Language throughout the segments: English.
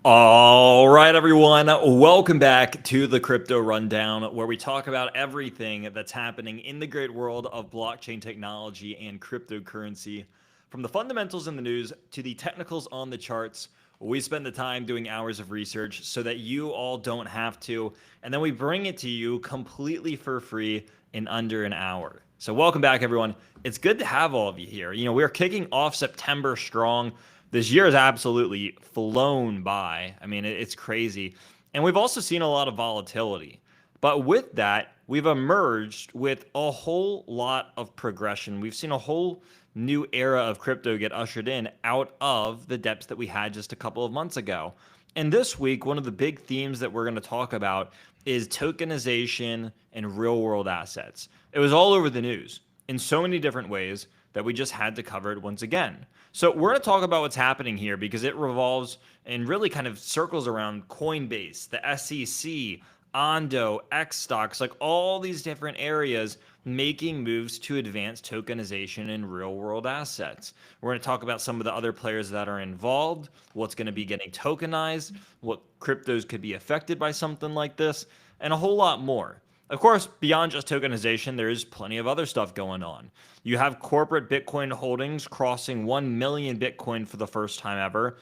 All right, everyone. Welcome back to the Crypto Rundown, where we talk about everything that's happening in the great world of blockchain technology and cryptocurrency. From the fundamentals in the news to the technicals on the charts, we spend the time doing hours of research so that you all don't have to. And then we bring it to you completely for free in under an hour. So, welcome back, everyone. It's good to have all of you here. We're kicking off September strong. This year has absolutely flown by. I mean, it's crazy. And we've also seen a lot of volatility. But with that, we've emerged with a whole lot of progression. We've seen a whole new era of crypto get ushered in out of the depths that we had just a couple of months ago. And this week, one of the big themes that we're going to talk about is tokenization and real world assets. It was all over the news in so many different ways that we just had to cover it once again. So we're going to talk about what's happening here because it revolves and really kind of circles around Coinbase, the SEC, Ondo, X stocks, like all these different areas making moves to advance tokenization in real world assets. We're going to talk about some of the other players that are involved, what's going to be getting tokenized, what cryptos could be affected by something like this, and a whole lot more. Of course, beyond just tokenization, there's plenty of other stuff going on. You have corporate Bitcoin holdings crossing 1 million Bitcoin for the first time ever,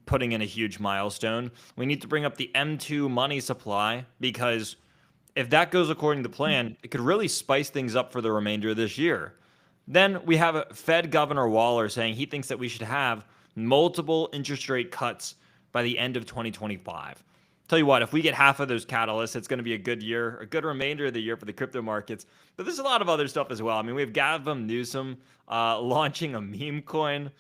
putting in a huge milestone. We need to bring up the M2 money supply because if that goes according to plan, it could really spice things up for the remainder of this year. Then we have Fed Governor Waller saying he thinks that we should have multiple interest rate cuts by the end of 2025. Tell you what, if we get half of those catalysts, it's going to be a good year, a good remainder of the year for the crypto markets. But there's a lot of other stuff as well. I mean, we have Gavin Newsom launching a meme coin.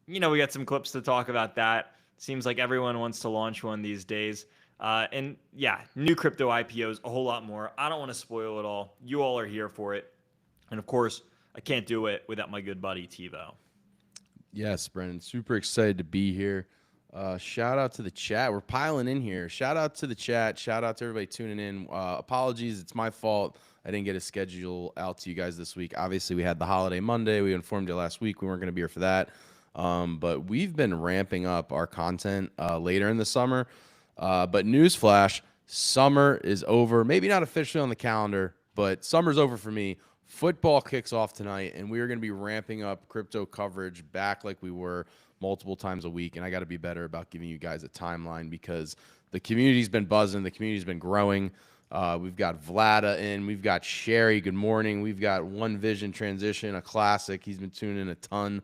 We got some clips to talk about that. Seems like everyone wants to launch one these days. And yeah, new crypto IPOs, a whole lot more. I don't want to spoil it all. You all are here for it. And of course, I can't do it without my good buddy Tevo. Yes, Brendan. Super excited to be here. Shout out to the chat. We're piling in here. Shout out to the chat. Shout out to everybody tuning in. Apologies. It's my fault. I didn't get a schedule out to you guys this week. Obviously, we had the holiday Monday. We informed you last week. We weren't going to be here for that. But we've been ramping up our content later in the summer. But newsflash, summer is over. Maybe not officially on the calendar, but summer's over for me. Football kicks off tonight, and we are going to be ramping up crypto coverage back like we were multiple times a week. And I got to be better about giving you guys a timeline because the community's been buzzing. The community's been growing. We've got Vlada in. We've got Sherry. Good morning. We've got One Vision Transition, a classic. He's been tuning in a ton.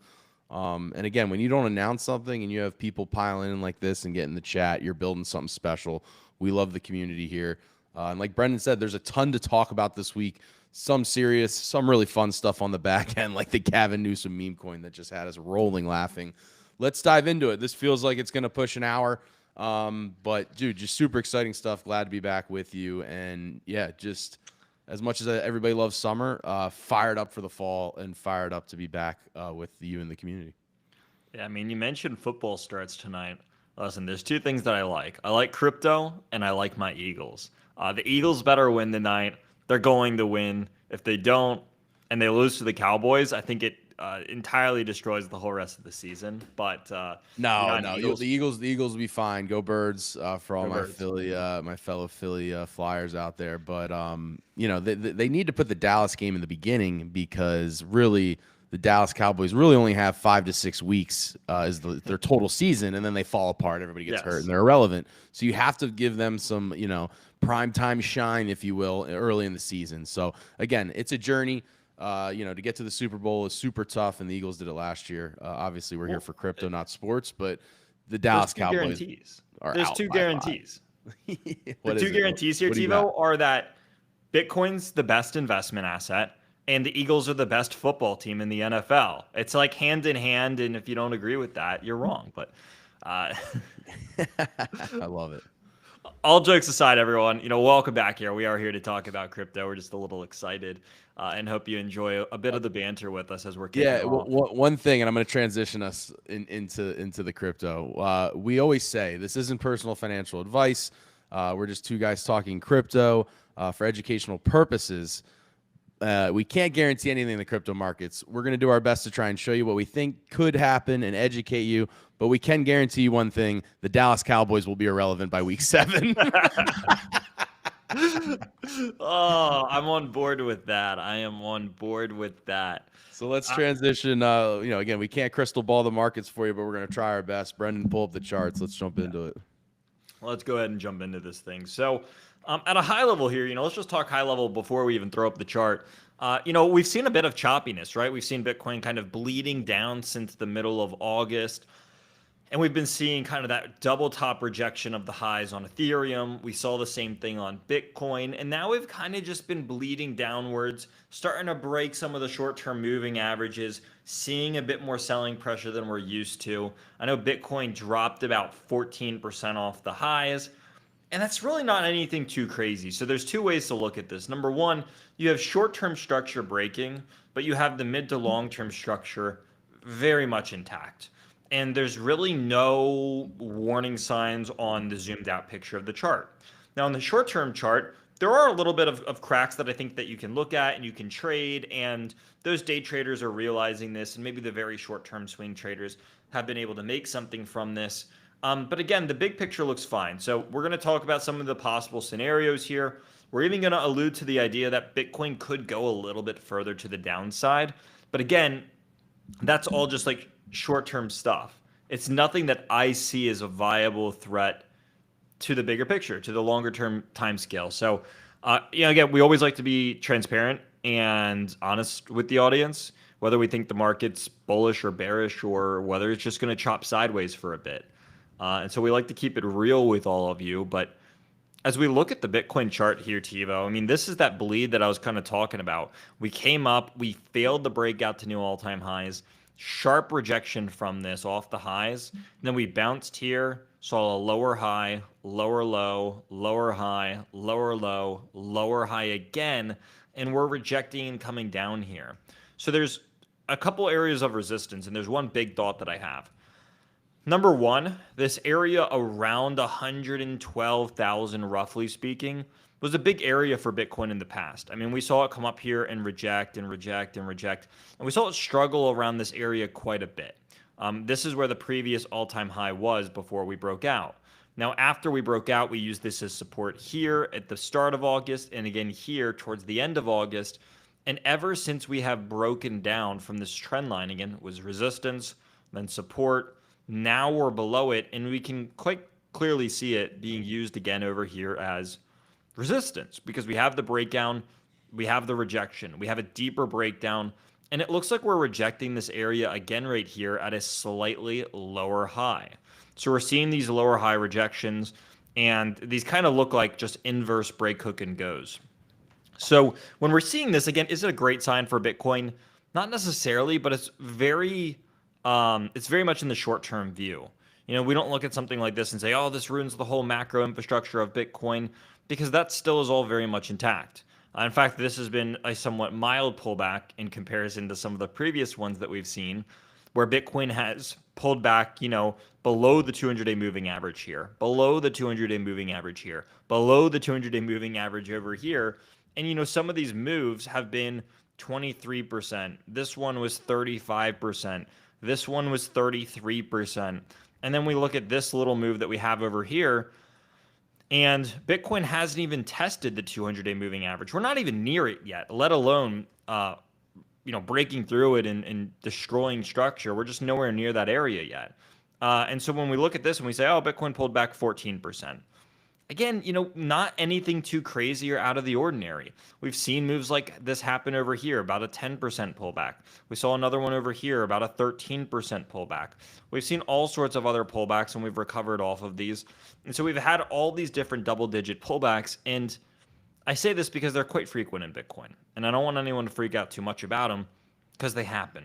And again, when you don't announce something and you have people piling in like this and get in the chat, you're building something special. We love the community here. And like Brendan said, there's a ton to talk about this week. Some serious, some really fun stuff on the back end, like the Gavin Newsom meme coin that just had us rolling laughing. Let's dive into it. This feels like it's going to push an hour. But, dude, just super exciting stuff. Glad to be back with you. And, yeah, just as much as everybody loves summer, fired up for the fall and fired up to be back with you and the community. Yeah, I mean, you mentioned football starts tonight. Listen, there's two things that I like. I like crypto, and I like my Eagles. The Eagles better win tonight. They're going to win. If they don't, and they lose to the Cowboys, I think it entirely destroys the whole rest of the season. But no, the Eagles will be fine. Go Birds for all my Philly, my fellow Philly Flyers out there. But they need to put the Dallas game in the beginning because really the Dallas Cowboys really only have 5 to 6 weeks is their total season, and then they fall apart. Everybody gets hurt, and they're irrelevant. So you have to give them some, prime time shine, if you will, early in the season. So again, it's a journey. To get to the Super Bowl is super tough, and the Eagles did it last year. Obviously, we're here for crypto, not sports, but the Dallas Cowboys are There's out two by guarantees. The two guarantees here, What do you Tevo, got? are that Bitcoin's the best investment asset, and the Eagles are the best football team in the NFL. It's like hand in hand, and if you don't agree with that, you're wrong. But I love it. All jokes aside, everyone, welcome back here. We are here to talk about crypto. We're just a little excited and hope you enjoy a bit of the banter with us as we're kicking off. One thing, and I'm going to transition us into the crypto. We always say this isn't personal financial advice. We're just two guys talking crypto for educational purposes. We can't guarantee anything in the crypto markets. We're going to do our best to try and show you what we think could happen and educate you. But we can guarantee you one thing: the Dallas Cowboys will be irrelevant by week 7. Oh, I'm on board with that. I am on board with that. So let's transition. Again, we can't crystal ball the markets for you, but we're going to try our best. Brendan, pull up the charts. Let's jump into it. Let's go ahead and jump into this thing. So, at a high level here, let's just talk high level before we even throw up the chart. We've seen a bit of choppiness, right? We've seen Bitcoin kind of bleeding down since the middle of August. And we've been seeing kind of that double top rejection of the highs on Ethereum. We saw the same thing on Bitcoin. And now we've kind of just been bleeding downwards, starting to break some of the short-term moving averages, seeing a bit more selling pressure than we're used to. I know Bitcoin dropped about 14% off the highs. And that's really not anything too crazy. So there's two ways to look at this. Number one, you have short-term structure breaking, but you have the mid to long-term structure very much intact. And there's really no warning signs on the zoomed out picture of the chart. Now, on the short-term chart, there are a little bit of cracks that I think that you can look at and you can trade, and those day traders are realizing this, and maybe the very short-term swing traders have been able to make something from this. But again, the big picture looks fine. So we're going to talk about some of the possible scenarios here. We're even going to allude to the idea that Bitcoin could go a little bit further to the downside. But again, that's all just like short-term stuff. It's nothing that I see as a viable threat to the bigger picture, to the longer-term time scale. So, again, we always like to be transparent and honest with the audience, whether we think the market's bullish or bearish or whether it's just going to chop sideways for a bit. And so we like to keep it real with all of you. But as we look at the Bitcoin chart here, Tevo, I mean, this is that bleed that I was kind of talking about. We came up, we failed to break out to new all-time highs, sharp rejection from this off the highs. And then we bounced here, saw a lower high, lower low, lower high, lower low, lower high again, and we're rejecting and coming down here. So there's a couple areas of resistance, and there's one big thought that I have. Number one, this area around 112,000, roughly speaking, was a big area for Bitcoin in the past. I mean, we saw it come up here and reject and reject and reject, and we saw it struggle around this area quite a bit. This is where the previous all-time high was before we broke out. Now, after we broke out, we used this as support here at the start of August and again here towards the end of August. And ever since we have broken down from this trend line, again, it was resistance, then support. Now we're below it, and we can quite clearly see it being used again over here as resistance because we have the breakdown, we have the rejection, we have a deeper breakdown, and it looks like we're rejecting this area again right here at a slightly lower high. So we're seeing these lower high rejections, and these kind of look like just inverse break hook and goes. So when we're seeing this again, is it a great sign for Bitcoin? Not necessarily, but it's very much in the short-term view. We don't look at something like this and say, oh, this ruins the whole macro infrastructure of Bitcoin, because that still is all very much intact. In fact, this has been a somewhat mild pullback in comparison to some of the previous ones that we've seen, where Bitcoin has pulled back, below the 200-day moving average here, below the 200-day moving average here, below the 200-day moving average over here. And, some of these moves have been 23%. This one was 35%. This one was 33%. And then we look at this little move that we have over here, and Bitcoin hasn't even tested the 200-day moving average. We're not even near it yet, let alone, breaking through it and destroying structure. We're just nowhere near that area yet. And so when we look at this and we say, oh, Bitcoin pulled back 14%. Again, not anything too crazy or out of the ordinary. We've seen moves like this happen over here, about a 10% pullback. We saw another one over here, about a 13% pullback. We've seen all sorts of other pullbacks, and we've recovered off of these. And so we've had all these different double-digit pullbacks, and I say this because they're quite frequent in Bitcoin. And I don't want anyone to freak out too much about them because they happen.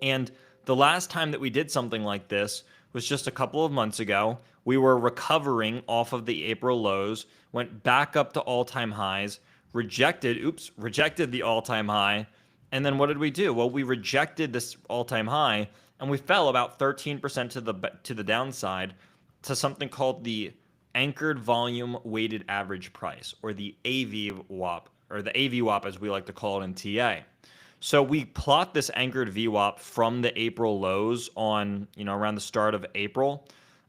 And the last time that we did something like this was just a couple of months ago. We were recovering off of the April lows, went back up to all-time highs, rejected the all-time high, and then what did we do? Well, we rejected this all-time high, and we fell about 13% to the downside to something called the Anchored Volume Weighted Average Price, or the AVWAP or the AVWAP as we like to call it in TA. So we plot this anchored VWAP from the April lows on, around the start of April.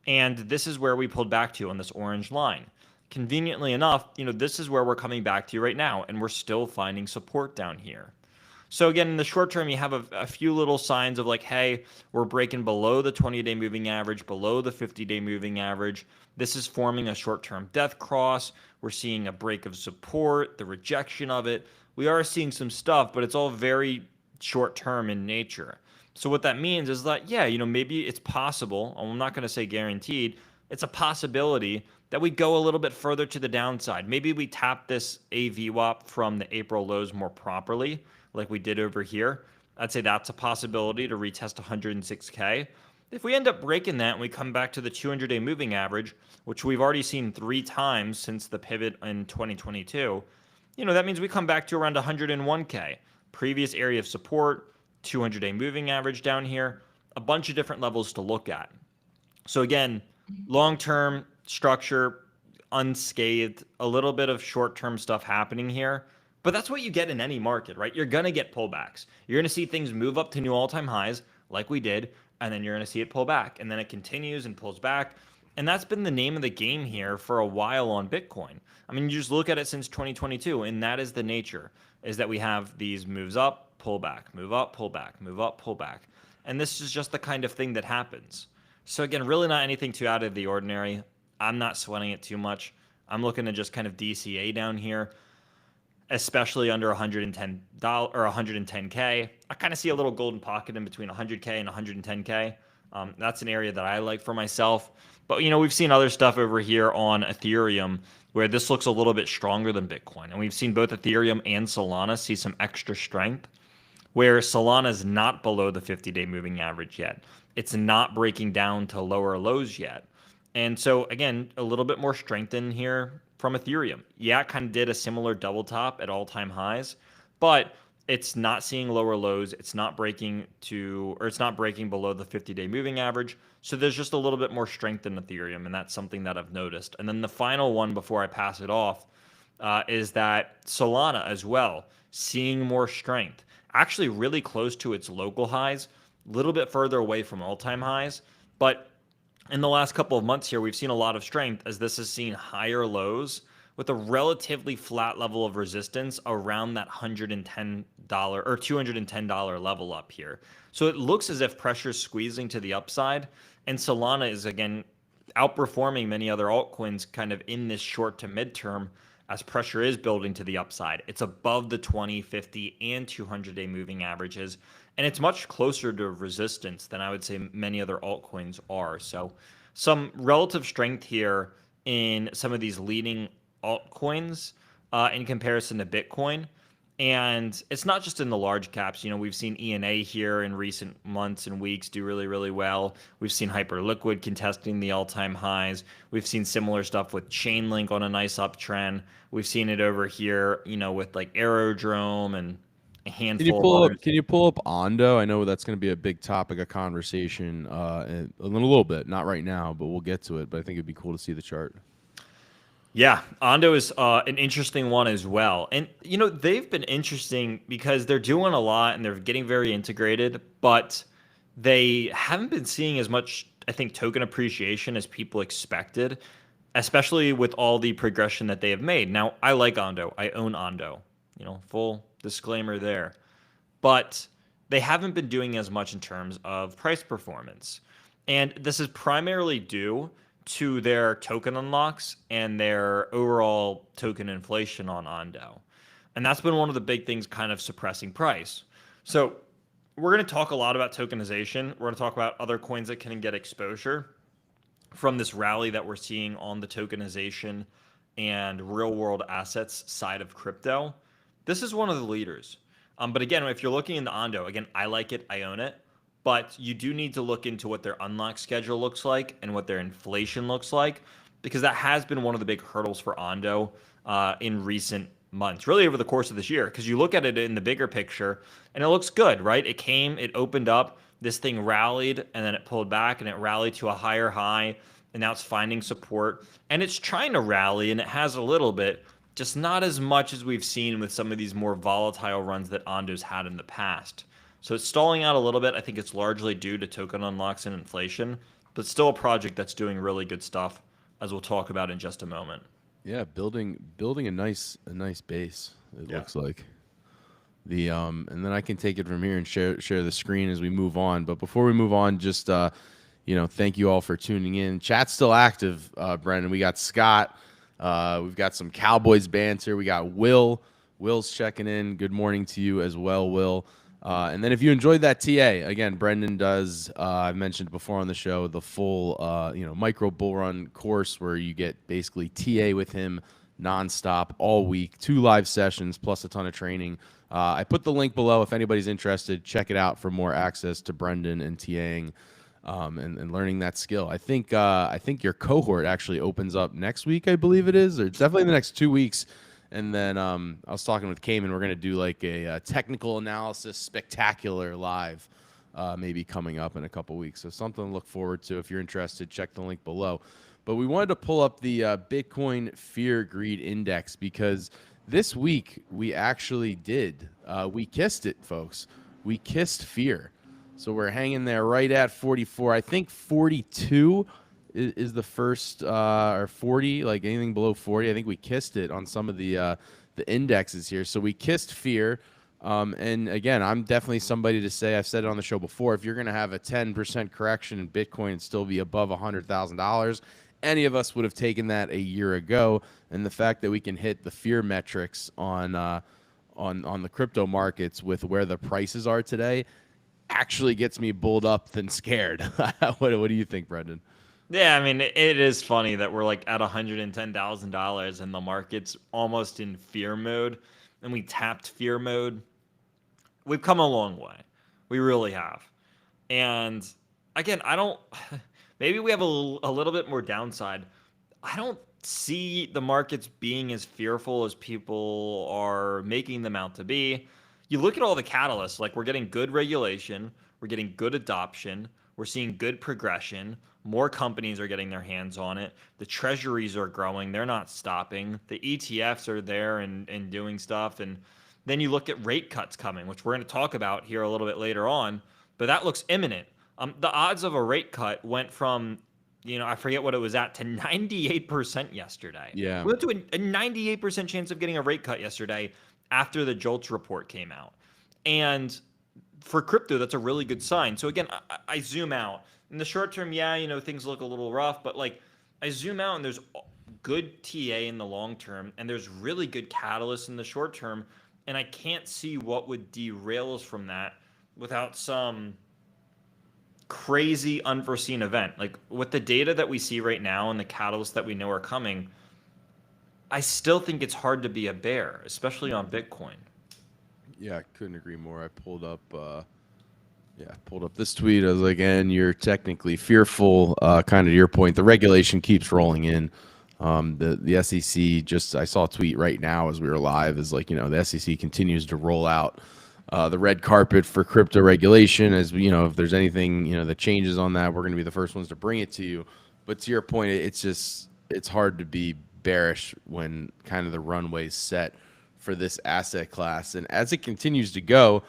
And this is where we pulled back to on this orange line. Conveniently enough, this is where we're coming back to right now, and we're still finding support down here. So again, in the short term, you have a few little signs of like, hey, we're breaking below the 20-day moving average, below the 50-day moving average. This is forming a short-term death cross. We're seeing a break of support, the rejection of it. We are seeing some stuff, but it's all very short-term in nature. So what that means is that, yeah, maybe it's possible. I'm not going to say guaranteed. It's a possibility that we go a little bit further to the downside. Maybe we tap this AVWAP from the April lows more properly, like we did over here. I'd say that's a possibility to retest 106K. If we end up breaking that and we come back to the 200-day moving average, which we've already seen 3 times since the pivot in 2022, that means we come back to around 101K. Previous area of support, 200-day moving average down here, a bunch of different levels to look at. So again, long-term structure, unscathed, a little bit of short-term stuff happening here. But that's what you get in any market, right? You're going to get pullbacks. You're going to see things move up to new all-time highs like we did, and then you're going to see it pull back. And then it continues and pulls back. And that's been the name of the game here for a while on Bitcoin. I mean, you just look at it since 2022, and that is the nature, is that we have these moves up, pull back, move up, pull back, move up, pull back. And this is just the kind of thing that happens. So again, really not anything too out of the ordinary. I'm not sweating it too much. I'm looking to just kind of DCA down here, especially under $110 or 110K. I kind of see a little golden pocket in between 100K and 110K. That's an area that I like for myself. But, we've seen other stuff over here on Ethereum where this looks a little bit stronger than Bitcoin. And we've seen both Ethereum and Solana see some extra strength, where Solana is not below the 50-day moving average yet. It's not breaking down to lower lows yet. And so, again, a little bit more strength in here from Ethereum. Yeah, it kind of did a similar double top at all-time highs, but it's not seeing lower lows. It's not breaking below the 50-day moving average. So there's just a little bit more strength in Ethereum, and that's something that I've noticed. And then the final one before I pass it off is that Solana as well, seeing more strength. Actually really close to its local highs, a little bit further away from all-time highs. But in the last couple of months here, we've seen a lot of strength as this has seen higher lows with a relatively flat level of resistance around that $110 or $210 level up here. So it looks as if pressure is squeezing to the upside, and Solana is again outperforming many other altcoins kind of in this short to midterm as pressure is building to the upside. It's above the 20, 50, and 200-day moving averages, and it's much closer to resistance than I would say many other altcoins are. So some relative strength here in some of these leading altcoins in comparison to Bitcoin. And it's not just in the large caps. We've seen ENA here in recent months and weeks do really, really well. We've seen Hyperliquid contesting the all-time highs. We've seen similar stuff with Chainlink on a nice uptrend. We've seen it over here, with like Aerodrome and a handful of others. Can you pull up Ondo? I know that's going to be a big topic of conversation in a little bit. Not right now, but we'll get to it. But I think it'd be cool to see the chart. Yeah, Ondo is an interesting one as well. And, they've been interesting because they're doing a lot and they're getting very integrated, but they haven't been seeing as much, I think, token appreciation as people expected, especially with all the progression that they have made. Now, I like Ondo. I own Ondo, full disclaimer there. But they haven't been doing as much in terms of price performance. And this is primarily due to their token unlocks and their overall token inflation on Ondo. And that's been one of the big things kind of suppressing price. So we're going to talk a lot about tokenization. We're going to talk about other coins that can get exposure from this rally that we're seeing on the tokenization and real world assets side of crypto. This is one of the leaders. But again, if you're looking into Ondo, again, I like it, I own it. But you do need to look into what their unlock schedule looks like and what their inflation looks like, because that has been one of the big hurdles for Ondo in recent months, really over the course of this year. Because you look at it in the bigger picture and it looks good, right? It opened up, this thing rallied, and then it pulled back and it rallied to a higher high, and now it's finding support and it's trying to rally, and it has a little bit just not as much as we've seen with some of these more volatile runs that Ondo's had in the past. So it's stalling out a little bit. I think it's largely due to token unlocks and inflation, but still a project that's doing really good stuff, as we'll talk about in just a moment. Yeah, building a nice base. It looks like and then I can take it from here and share the screen as we move on. But before we move on, just thank you all for tuning in. Chat's still active, Brendan. We got Scott. We've got some Cowboys banter. We got Will. Will's checking in. Good morning to you as well, Will. And then if you enjoyed that TA, again, Brendan does, I've mentioned before on the show, the full, micro bull run course where you get basically TA with him nonstop all week, 2 live sessions plus a ton of training. I put the link below if anybody's interested. Check it out for more access to Brendan and TAing and learning that skill. I think your cohort actually opens up next week, I believe it is, or it's definitely the next 2 weeks. And then I was talking with Cayman. We're going to do like a technical analysis spectacular live maybe coming up in a couple weeks. So something to look forward to. If you're interested, check the link below. But we wanted to pull up the Bitcoin Fear Greed Index because this week we actually did. We kissed it, folks. We kissed fear. So we're hanging there right at 44. I think 42 is the first, or 40, like anything below 40. I think we kissed it on some of the indexes here. So we kissed fear. And again, I'm definitely somebody to say, I've said it on the show before, if you're going to have a 10% correction in Bitcoin and still be above $100,000, any of us would have taken that a year ago. And the fact that we can hit the fear metrics on the crypto markets with where the prices are today actually gets me bulled up than scared. What do you think, Brendan? Yeah, I mean, it is funny that we're like at $110,000 and the market's almost in fear mode, and we tapped fear mode. We've come a long way. We really have. And again, I don't, maybe we have a little bit more downside. I don't see the markets being as fearful as people are making them out to be. You look at all the catalysts, like we're getting good regulation, we're getting good adoption, we're seeing good progression. More companies are getting their hands on it. The treasuries are growing. They're not stopping. The ETFs are there and doing stuff. And then you look at rate cuts coming, which we're going to talk about here a little bit later on. But that looks imminent. The odds of a rate cut went from, I forget what it was at, to 98% yesterday. Yeah. We went to a 98% chance of getting a rate cut yesterday after the JOLTS report came out. And for crypto, that's a really good sign. So again, I zoom out. In the short term, yeah, things look a little rough, but like I zoom out and there's good TA in the long term and there's really good catalysts in the short term. And I can't see what would derail us from that without some crazy unforeseen event. Like with the data that we see right now and the catalysts that we know are coming, I still think it's hard to be a bear, especially on Bitcoin. Yeah, I couldn't agree more. I pulled up this tweet. I was like, and you're technically fearful, kind of to your point. The regulation keeps rolling in. The SEC, I saw a tweet right now as we were live, is like, the SEC continues to roll out the red carpet for crypto regulation. As if there's anything, that changes on that, we're going to be the first ones to bring it to you. But to your point, it's hard to be bearish when kind of the runway's set for this asset class. And as it continues to go,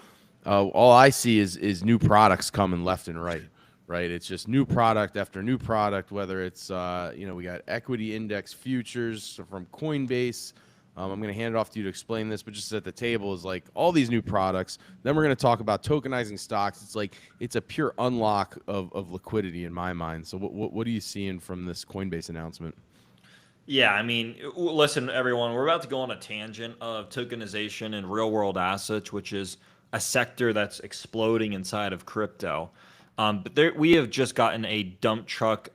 all I see is new products coming left and right. It's just new product after new product, whether it's, we got equity index futures from Coinbase. I'm going to hand it off to you to explain this, but just at the table is like all these new products. Then we're going to talk about tokenizing stocks. It's like it's a pure unlock of liquidity in my mind. So what are you seeing from this Coinbase announcement? Yeah, I mean, listen, everyone, we're about to go on a tangent of tokenization and real world assets, which is a sector that's exploding inside of crypto. But we have just gotten a dump truck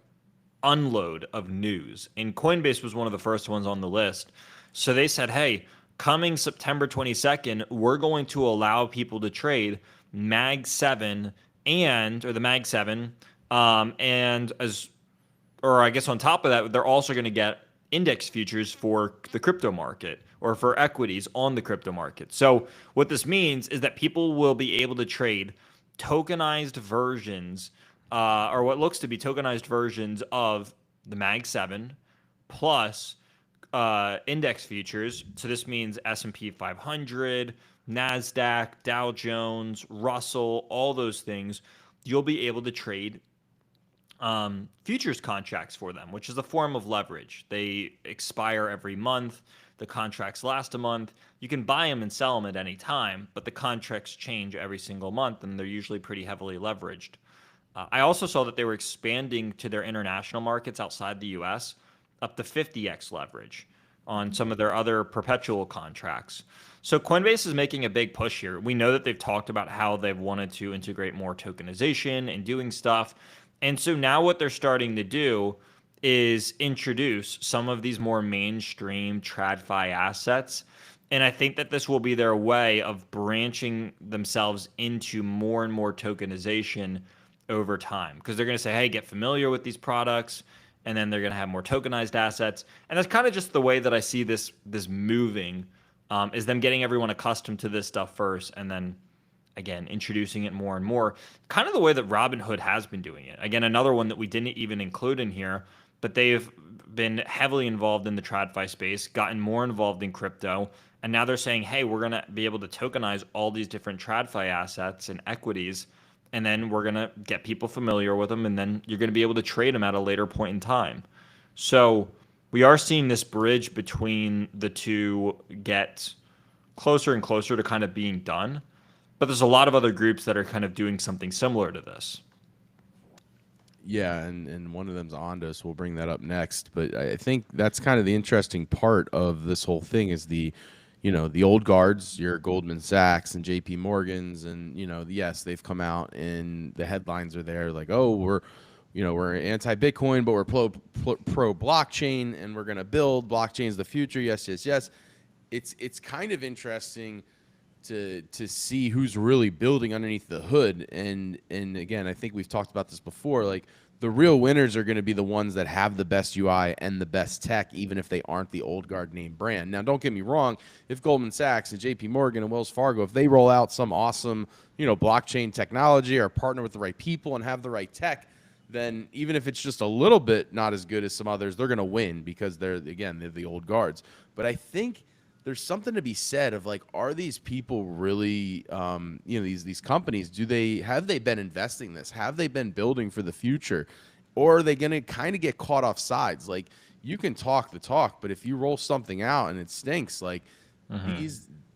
unload of news, and Coinbase was one of the first ones on the list. So they said, hey, coming September 22nd, we're going to allow people to trade Mag 7 or the Mag 7, and I guess on top of that, they're also going to get index futures for the crypto market or for equities on the crypto market. So what this means is that people will be able to trade tokenized versions, or what looks to be tokenized versions of the Mag 7 plus index futures. So this means S&P 500, NASDAQ, Dow Jones, Russell, all those things. You'll be able to trade futures contracts for them, which is a form of leverage. They expire every month. The contracts last a month. You can buy them and sell them at any time, but the contracts change every single month, and they're usually pretty heavily leveraged. I also saw that they were expanding to their international markets outside the US up to 50x leverage on some of their other perpetual contracts. So Coinbase is making a big push here. We know that they've talked about how they've wanted to integrate more tokenization and doing stuff. And so now what they're starting to do is introduce some of these more mainstream tradfi assets. And I think that this will be their way of branching themselves into more and more tokenization over time, because they're going to say, hey, get familiar with these products, and then they're going to have more tokenized assets. And that's kind of just the way that I see this moving, is them getting everyone accustomed to this stuff first, and then again introducing it more and more, kind of the way that Robinhood has been doing it. Again, another one that we didn't even include in here, but they've been heavily involved in the TradFi space, gotten more involved in crypto, and now they're saying, hey, we're going to be able to tokenize all these different TradFi assets and equities, and then we're going to get people familiar with them, and then you're going to be able to trade them at a later point in time. So we are seeing this bridge between the two get closer and closer to kind of being done. But there's a lot of other groups that are kind of doing something similar to this. Yeah, and one of them's Ondo, so we'll bring that up next. But I think that's kind of the interesting part of this whole thing is the old guards, your Goldman Sachs and JP Morgans, and yes, they've come out and the headlines are there like, oh, we're anti-Bitcoin, but we're pro blockchain, and we're going to build blockchain's the future. Yes, yes, yes. It's kind of interesting to see who's really building underneath the hood. And again, I think we've talked about this before, like the real winners are going to be the ones that have the best UI and the best tech, even if they aren't the old guard name brand. Now, don't get me wrong, if Goldman Sachs and JP Morgan and Wells Fargo, if they roll out some awesome, blockchain technology or partner with the right people and have the right tech, then even if it's just a little bit not as good as some others, they're going to win because they're the old guards. But I think there's something to be said of like, are these people really, these companies, have they been investing this? Have they been building for the future? Or are they going to kind of get caught off sides? Like, you can talk the talk, but if you roll something out and it stinks, like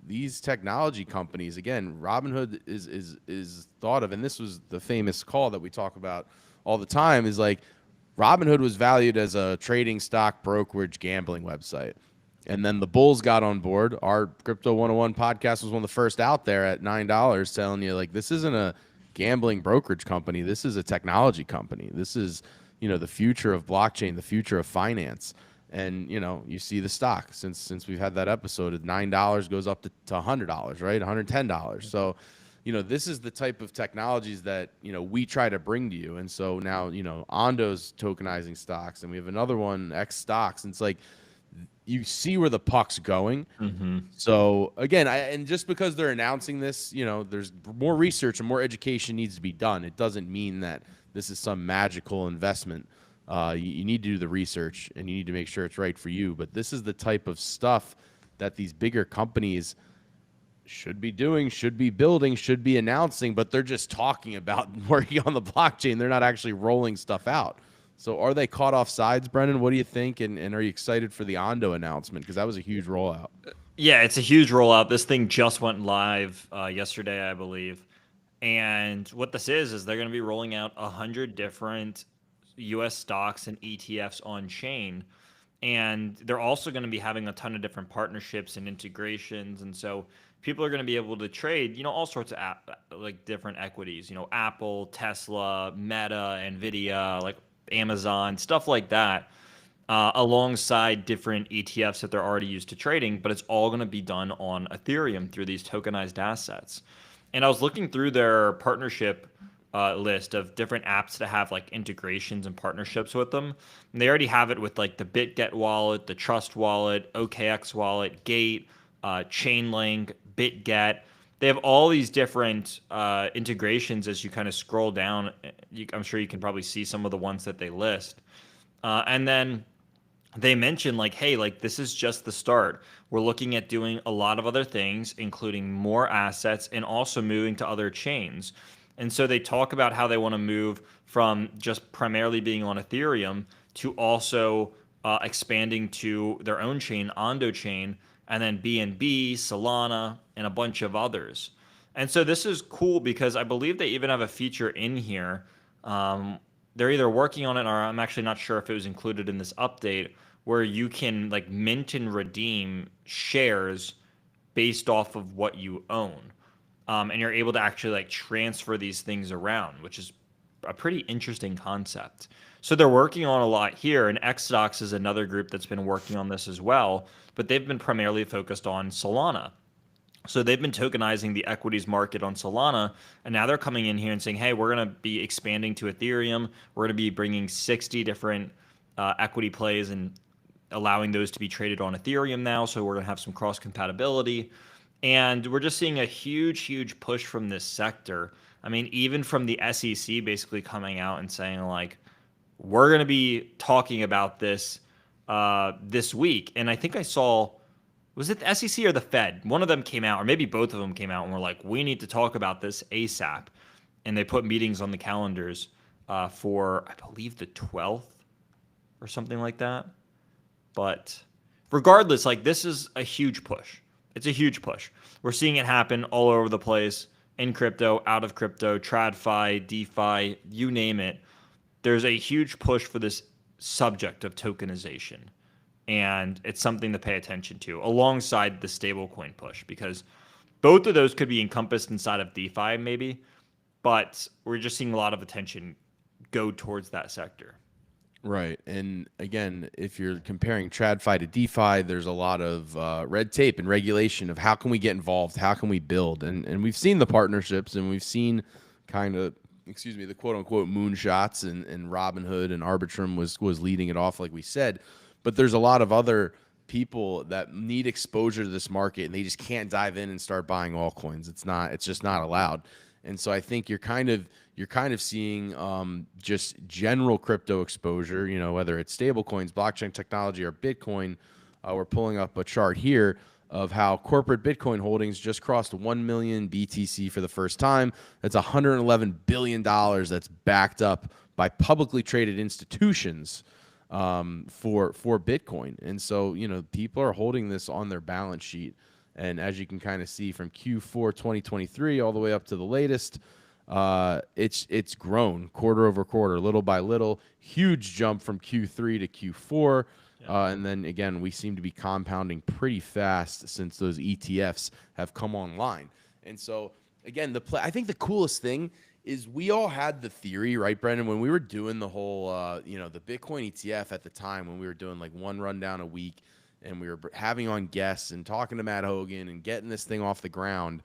these technology companies, again, Robinhood is thought of, and this was the famous call that we talk about all the time, is like Robinhood was valued as a trading stock brokerage gambling website. And then the bulls got on board. Our Crypto 101 podcast was one of the first out there at $9 telling you, like, this isn't a gambling brokerage company. This is a technology company. This is, the future of blockchain, the future of finance. And, you see the stock since we've had that episode at $9 goes up to $100, right? $110. So, this is the type of technologies that, we try to bring to you. And so now, Ondo's tokenizing stocks, and we have another one, X stocks. And it's like, you see where the puck's going. So again, and just because they're announcing this, there's more research and more education needs to be done. It doesn't mean that this is some magical investment. You need to do the research and you need to make sure it's right for you. But this is the type of stuff that these bigger companies should be doing, should be building, should be announcing, but they're just talking about working on the blockchain. They're not actually rolling stuff out. So are they caught off sides, Brendan? What do you think? And are you excited for the Ondo announcement? Because that was a huge rollout. Yeah, it's a huge rollout. This thing just went live yesterday, I believe. And what this is they're going to be rolling out 100 different US stocks and ETFs on chain. And they're also going to be having a ton of different partnerships and integrations. And so people are going to be able to trade, all sorts of different equities, Apple, Tesla, Meta, Nvidia, like Amazon, stuff like that, alongside different ETFs that they're already used to trading, but it's all going to be done on Ethereum through these tokenized assets. And I was looking through their partnership list of different apps that have like integrations and partnerships with them. And they already have it with like the BitGet wallet, the Trust wallet, OKX wallet, Gate, Chainlink, BitGet. They have all these different integrations as you kind of scroll down. I'm sure you can probably see some of the ones that they list. And then they mentioned like, hey, like this is just the start. We're looking at doing a lot of other things, including more assets and also moving to other chains. And so they talk about how they want to move from just primarily being on Ethereum to also expanding to their own chain, Ondo chain, and then BNB, Solana, and a bunch of others. And so this is cool because I believe they even have a feature in here. Um, they're either working on it, or I'm actually not sure if it was included in this update, where you can like mint and redeem shares based off of what you own. And you're able to actually like transfer these things around, which is a pretty interesting concept. So they're working on a lot here, and Xdox is another group that's been working on this as well, but they've been primarily focused on Solana. So they've been tokenizing the equities market on Solana, and now they're coming in here and saying, "Hey, we're going to be expanding to Ethereum. We're going to be bringing 60 different equity plays and allowing those to be traded on Ethereum now. So we're going to have some cross compatibility." And we're just seeing a huge, huge push from this sector. I mean, even from the SEC basically coming out and saying, like, we're going to be talking about this this week. And I think I saw, was it the SEC or the Fed? One of them came out, or maybe both of them came out and were like, we need to talk about this ASAP. And they put meetings on the calendars for, I believe, the 12th or something like that. But regardless, like this is a huge push. It's a huge push. We're seeing it happen all over the place in crypto, out of crypto, tradfi, DeFi, you name it. There's a huge push for this subject of tokenization. And it's something to pay attention to alongside the stablecoin push, because both of those could be encompassed inside of DeFi maybe, but we're just seeing a lot of attention go towards that sector. Right. And again, if you're comparing TradFi to DeFi, there's a lot of red tape and regulation of how can we get involved? How can we build? And we've seen the partnerships, and we've seen kind of, excuse me, the quote unquote moonshots, and Robinhood and Arbitrum was leading it off, like we said. But there's a lot of other people that need exposure to this market, and they just can't dive in and start buying altcoins. It's just not allowed. And so I think you're kind of seeing just general crypto exposure, whether it's stable coins, blockchain technology, or Bitcoin. We're pulling up a chart here of how corporate Bitcoin holdings just crossed 1 million BTC for the first time. That's $111 billion that's backed up by publicly traded institutions for Bitcoin. And so, people are holding this on their balance sheet. And as you can kind of see from Q4 2023 all the way up to the latest, it's grown quarter over quarter, little by little. Huge jump from Q3 to Q4. And then again, we seem to be compounding pretty fast since those ETFs have come online. And so again, I think the coolest thing is we all had the theory, right, Brendan, when we were doing the whole, the Bitcoin ETF at the time, when we were doing like one rundown a week, and we were having on guests and talking to Matt Hogan and getting this thing off the ground,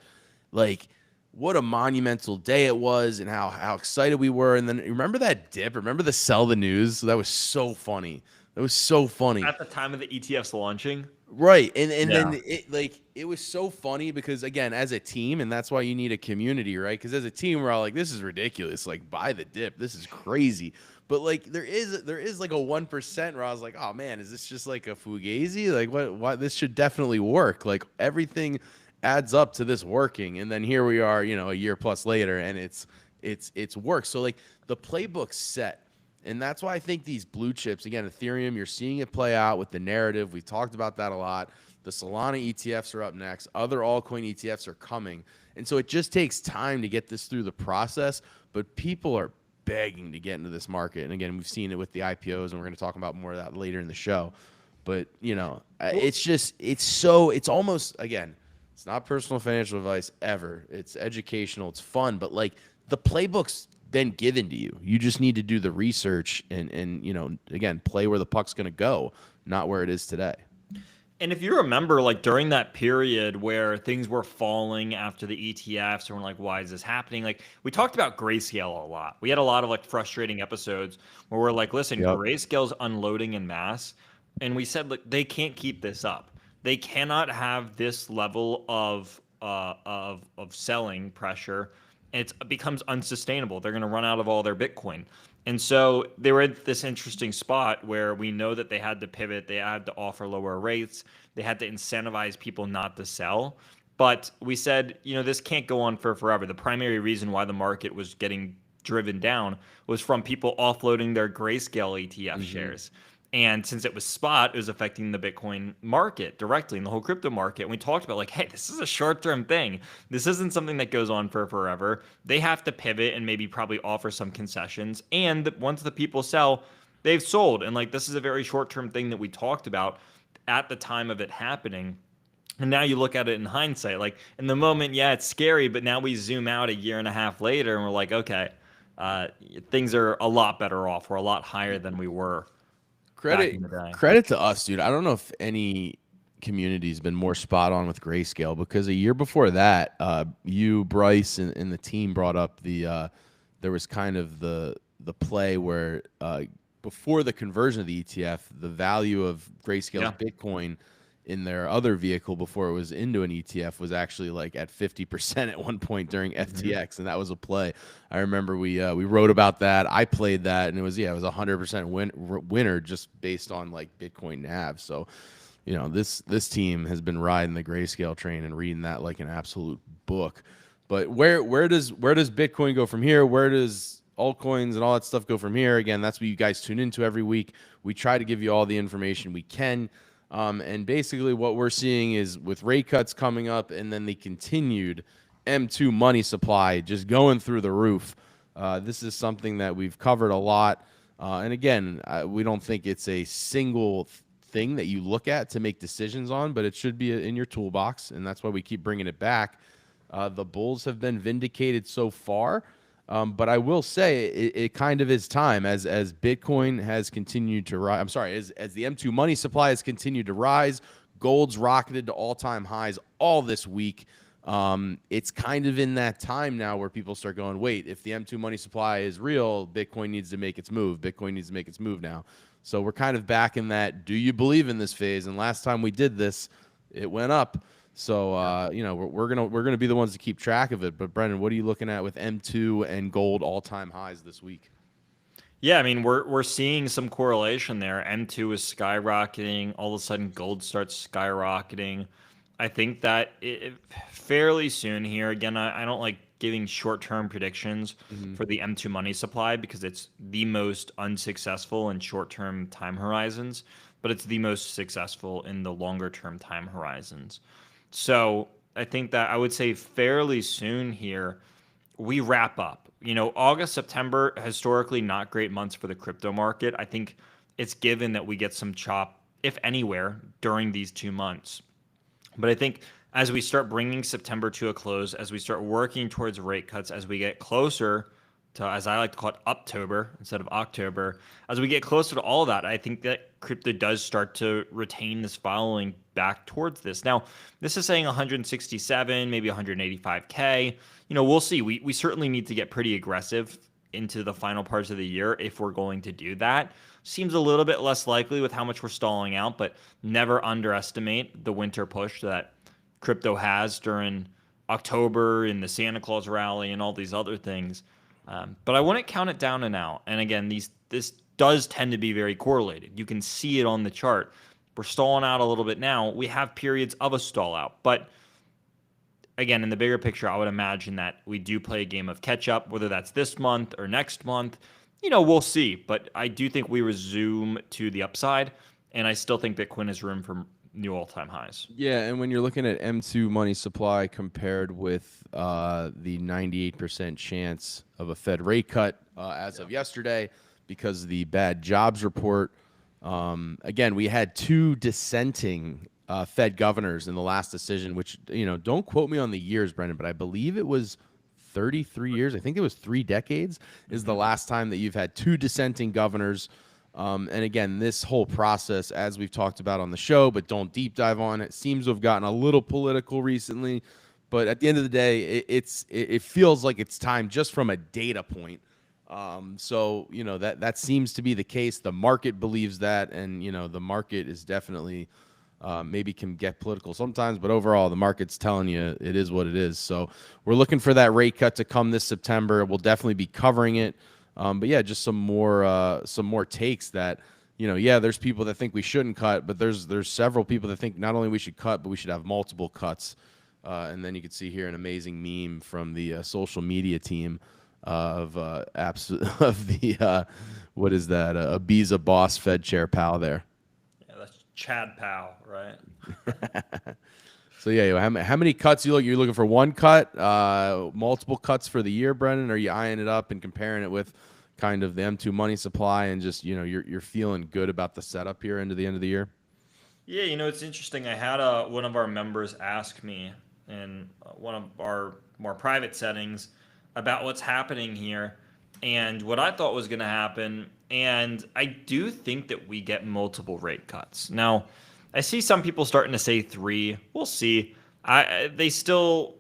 like what a monumental day it was, and how excited we were. And then remember that dip? Remember the sell the news? That was so funny. That was so funny. At the time of the ETFs launching. Right. And then it was so funny because, again, as a team, and that's why you need a community, right? Because as a team, we're all like, this is ridiculous. Like, buy the dip. This is crazy. But like there is like a 1% where I was like, oh man, is this just like a fugazi? Like what this should definitely work. Like everything adds up to this working. And then here we are, a year plus later, and it's worked. So like the playbook's set. And that's why I think these blue chips, again, Ethereum, you're seeing it play out with the narrative. We've talked about that a lot. The Solana ETFs are up next. Other altcoin ETFs are coming. And so it just takes time to get this through the process. But people are begging to get into this market. And again, we've seen it with the IPOs, and we're going to talk about more of that later in the show. But, it's almost, again, it's not personal financial advice ever. It's educational. It's fun. But like the playbook's been given to you. You just need to do the research and again, play where the puck's going to go, not where it is today. And if you remember, like during that period where things were falling after the ETFs, and we're like, why is this happening? Like we talked about Grayscale a lot. We had a lot of like frustrating episodes where we're like, listen, Grayscale's unloading in mass. And we said, look, they can't keep this up. They cannot have this level of selling pressure. It becomes unsustainable. They're going to run out of all their Bitcoin. And so they were at this interesting spot where we know that they had to pivot, they had to offer lower rates, they had to incentivize people not to sell. But we said, this can't go on for forever. The primary reason why the market was getting driven down was from people offloading their Grayscale ETF shares. And since it was spot, it was affecting the Bitcoin market directly and the whole crypto market. And we talked about like, hey, this is a short-term thing. This isn't something that goes on for forever. They have to pivot and maybe probably offer some concessions. And once the people sell, they've sold. And like this is a very short-term thing that we talked about at the time of it happening. And now you look at it in hindsight, like in the moment, yeah, it's scary, but now we zoom out a year and a half later and we're like, okay, things are a lot better off. We're a lot higher than we were back in the day. Credit to us, dude. I don't know if any community's been more spot on with Grayscale, because a year before that, you, Bryce, and the team brought up there was kind of the play where before the conversion of the ETF, the value of Grayscale's Bitcoin in their other vehicle before it was into an ETF was actually like at 50% at one point during FTX, and that was a play. I remember we wrote about that. I played that, and it was 100% winner just based on like Bitcoin NAV. So, this team has been riding the Grayscale train and reading that like an absolute book. But where does Bitcoin go from here? Where does altcoins and all that stuff go from here? Again, that's what you guys tune into every week. We try to give you all the information we can. And basically what we're seeing is with rate cuts coming up and then the continued M2 money supply just going through the roof. This is something that we've covered a lot. And again, we don't think it's a single thing that you look at to make decisions on, but it should be in your toolbox. And that's why we keep bringing it back. The bulls have been vindicated so far. But I will say it kind of is time as Bitcoin has continued to rise. I'm sorry, as the M2 money supply has continued to rise, gold's rocketed to all-time highs all this week. It's kind of in that time now where people start going, wait, if the M2 money supply is real, Bitcoin needs to make its move. Bitcoin needs to make its move now. So we're kind of back in that, do you believe in this phase? And last time we did this, it went up. So we're gonna be the ones to keep track of it. But Brendan, what are you looking at with M2 and gold all-time highs this week? Yeah, I mean we're seeing some correlation there. M2 is skyrocketing. All of a sudden, gold starts skyrocketing. I think that fairly soon here. Again, I don't like giving short-term predictions for the M2 money supply because it's the most unsuccessful in short-term time horizons, but it's the most successful in the longer-term time horizons. So I think that I would say fairly soon here, we wrap up. August, September, historically not great months for the crypto market. I think it's given that we get some chop, if anywhere, during these 2 months. But I think as we start bringing September to a close, as we start working towards rate cuts, as we get closer to, as I like to call it, Uptober instead of October, as we get closer to all of that, I think that crypto does start to retain this following back towards this. Now, this is saying 167, maybe 185K. We'll see. We certainly need to get pretty aggressive into the final parts of the year if we're going to do that. Seems a little bit less likely with how much we're stalling out, but never underestimate the winter push that crypto has during October and the Santa Claus rally and all these other things. But I wouldn't count it down and out. And again, this does tend to be very correlated. You can see it on the chart. We're stalling out a little bit now. We have periods of a stall out. But again, in the bigger picture, I would imagine that we do play a game of catch up, whether that's this month or next month. We'll see. But I do think we resume to the upside. And I still think Bitcoin has room for new all-time highs. Yeah, and when you're looking at M2 money supply compared with the 98% chance of a Fed rate cut as of yesterday because of the bad jobs report, again, we had two dissenting Fed governors in the last decision, which, don't quote me on the years, Brendan, but I believe it was 33 years. I think it was 3 decades is the last time that you've had two dissenting governors. And again, this whole process, as we've talked about on the show, but don't deep dive on it, seems to have gotten a little political recently. But at the end of the day, it feels like it's time just from a data point. So that seems to be the case. The market believes that, and the market is definitely maybe can get political sometimes, but overall the market's telling you it is what it is. So we're looking for that rate cut to come this September. We'll definitely be covering it. But yeah, just some more takes that, yeah, there's people that think we shouldn't cut, but there's several people that think not only we should cut, but we should have multiple cuts. And then you can see here an amazing meme from the social media team of apps of the what is that? Ibiza boss Fed chair pal there. Yeah, that's Chad Powell, right? So yeah, how many cuts you're looking for? One cut, multiple cuts for the year, Brendan? Are you eyeing it up and comparing it with kind of the M2 money supply and just you're feeling good about the setup here into the end of the year? Yeah, it's interesting. I had one of our members ask me in one of our more private settings about what's happening here and what I thought was going to happen. And I do think that we get multiple rate cuts. Now, I see some people starting to say three. We'll see. They still,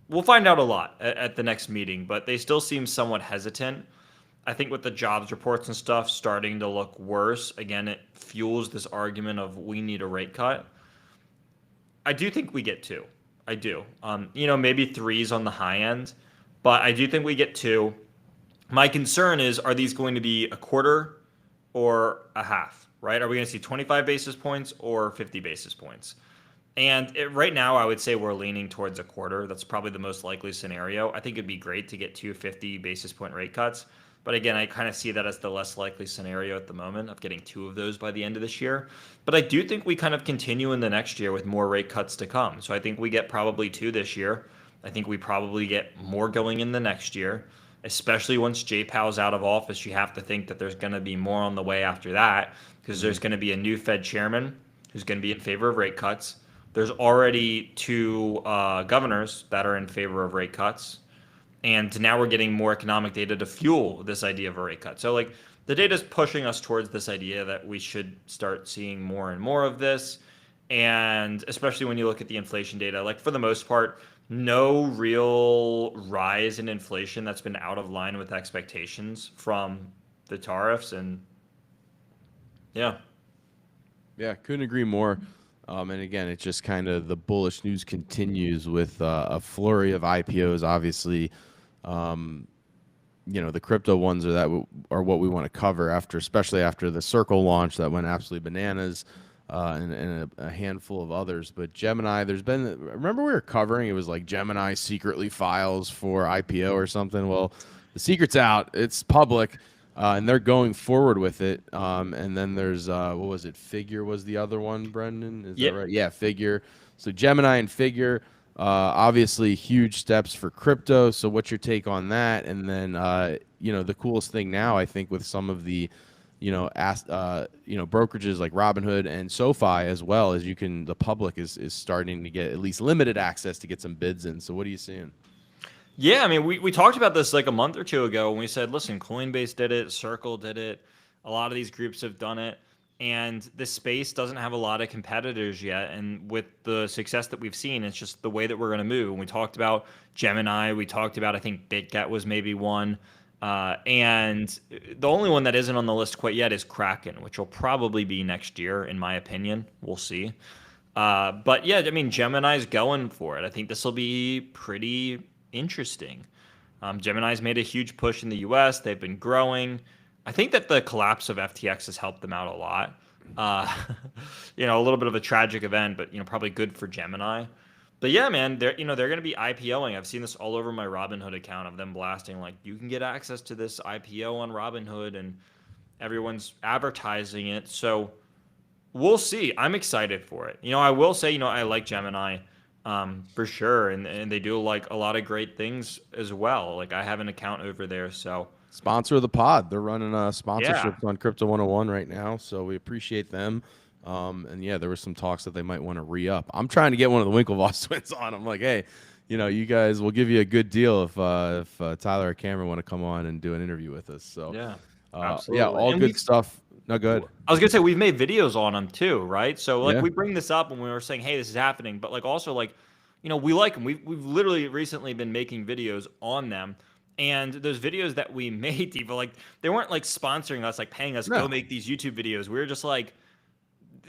we'll find out a lot at the next meeting, but they still seem somewhat hesitant. I think with the jobs reports and stuff starting to look worse, again, it fuels this argument of we need a rate cut. I do think we get two. I do. Maybe threes on the high end, but I do think we get two. My concern is, are these going to be a quarter or a half, right? Are we going to see 25 basis points or 50 basis points? And right now, I would say we're leaning towards a quarter. That's probably the most likely scenario. I think it'd be great to get 250 basis point rate cuts. But again, I kind of see that as the less likely scenario at the moment of getting two of those by the end of this year. But I do think we kind of continue in the next year with more rate cuts to come. So I think we get probably two this year. I think we probably get more going in the next year, especially once Jay Powell's out of office. You have to think that there's going to be more on the way after that because there's going to be a new Fed chairman who's going to be in favor of rate cuts. There's already two governors that are in favor of rate cuts. And now we're getting more economic data to fuel this idea of a rate cut. So, like, the data is pushing us towards this idea that we should start seeing more and more of this. And especially when you look at the inflation data, like, for the most part, no real rise in inflation that's been out of line with expectations from the tariffs. And yeah. Yeah, couldn't agree more. And again, it's just kind of the bullish news continues with a flurry of IPOs. Obviously, the crypto ones are what we want to cover especially after the Circle launch that went absolutely bananas, and a handful of others. But Gemini, remember we were covering, it was like Gemini secretly files for IPO or something. Well, the secret's out. It's public. And they're going forward with it. And then there's, what was it? Figure was the other one, Brendan? Is that right? Yeah, Figure. So Gemini and Figure, obviously huge steps for crypto. So what's your take on that? And then, the coolest thing now, I think, with some of the, brokerages like Robinhood and SoFi as well, as the public is starting to get at least limited access to get some bids in. So what are you seeing? Yeah, I mean, we talked about this like a month or two ago when we said, listen, Coinbase did it, Circle did it, a lot of these groups have done it, and this space doesn't have a lot of competitors yet. And with the success that we've seen, it's just the way that we're going to move. And we talked about Gemini, we talked about, I think BitGet was maybe one, and the only one that isn't on the list quite yet is Kraken, which will probably be next year, in my opinion. We'll see. But yeah, I mean, Gemini's going for it. I think this will be pretty interesting. Gemini's made a huge push in the US. They've been growing. I think that the collapse of FTX has helped them out a lot. A little bit of a tragic event, but probably good for Gemini. But yeah, man, they're going to be IPOing. I've seen this all over my Robinhood account of them blasting like, you can get access to this IPO on Robinhood, and everyone's advertising it. So we'll see. I'm excited for it. I will say, I like Gemini. For sure, and they do like a lot of great things as well. Like, I have an account over there, so Sponsor of the pod. They're running yeah, sponsorships on Crypto 101 right now, so we appreciate them. And yeah, there were some talks that they might want to re-up. I'm trying to get one of the Winklevoss twins on. I'm like, hey, you guys, will give you a good deal if Tyler or Cameron want to come on and do an interview with us. So yeah, yeah, absolutely. all And good stuff. No, good. I was gonna say, we've made videos on them too, right? So like, Yeah. we bring this up when we were saying, hey, this is happening, but like, also, like, we like them. We've literally recently been making videos on them. And those videos that we made, Tevo, like, they weren't like sponsoring us, like paying us, go No. make these YouTube videos. We were just like,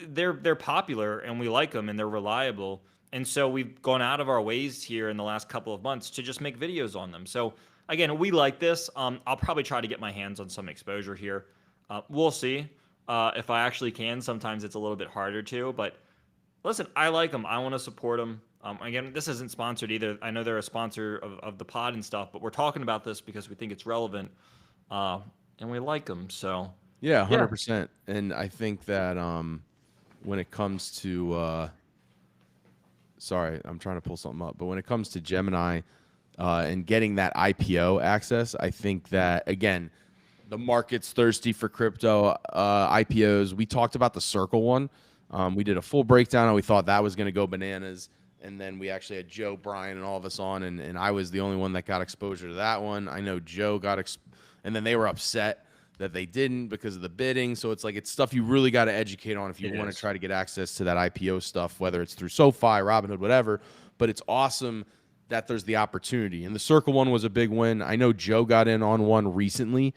they're popular and we like them and they're reliable. And so we've gone out of our ways here in the last couple of months to just make videos on them. So again, we like this. I'll probably try to get my hands on some exposure here. We'll see if I actually can. Sometimes it's a little bit harder to, but listen, I like them. I want to support them. Again, this isn't sponsored either. I know they're a sponsor of the pod and stuff, but we're talking about this because we think it's relevant, and we like them. So Yeah, yeah, 100%. And I think that when it comes to sorry, I'm trying to pull something up, but when it comes to Gemini and getting that IPO access, I think that again, the market's thirsty for crypto IPOs. We talked about the Circle one. We did a full breakdown, and we thought that was going to go bananas. And then we actually had Joe, Brian, and all of us on, and I was the only one that got exposure to that one. I know Joe got, and then they were upset that they didn't because of the bidding. So it's like it's stuff you really got to educate on if you want to try to get access to that IPO stuff, whether it's through SoFi, Robinhood, whatever. But it's awesome that there's the opportunity. And the Circle one was a big win. I know Joe got in on one recently.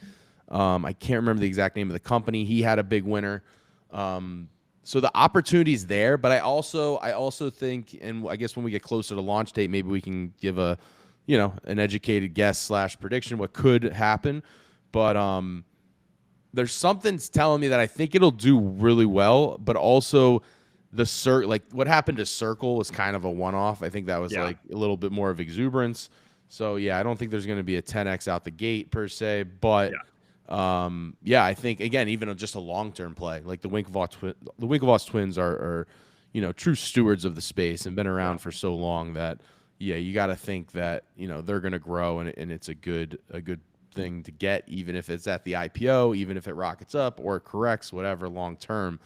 I can't remember the exact name of the company. He had a big winner. So the opportunity's there, but I also think, and I guess when we get closer to launch date, maybe we can give a, an educated guess / prediction what could happen. But there's something telling me that I think it'll do really well, but also like what happened to Circle was kind of a one-off. I think that was like a little bit more of exuberance. So yeah, I don't think there's going to be a 10x out the gate per se, but I think again, even just a long-term play, like the Winklevoss twins are true stewards of the space and been around for so long that you got to think that they're going to grow and it's a good thing to get, even if it's at the IPO, even if it rockets up or it corrects, whatever, long term.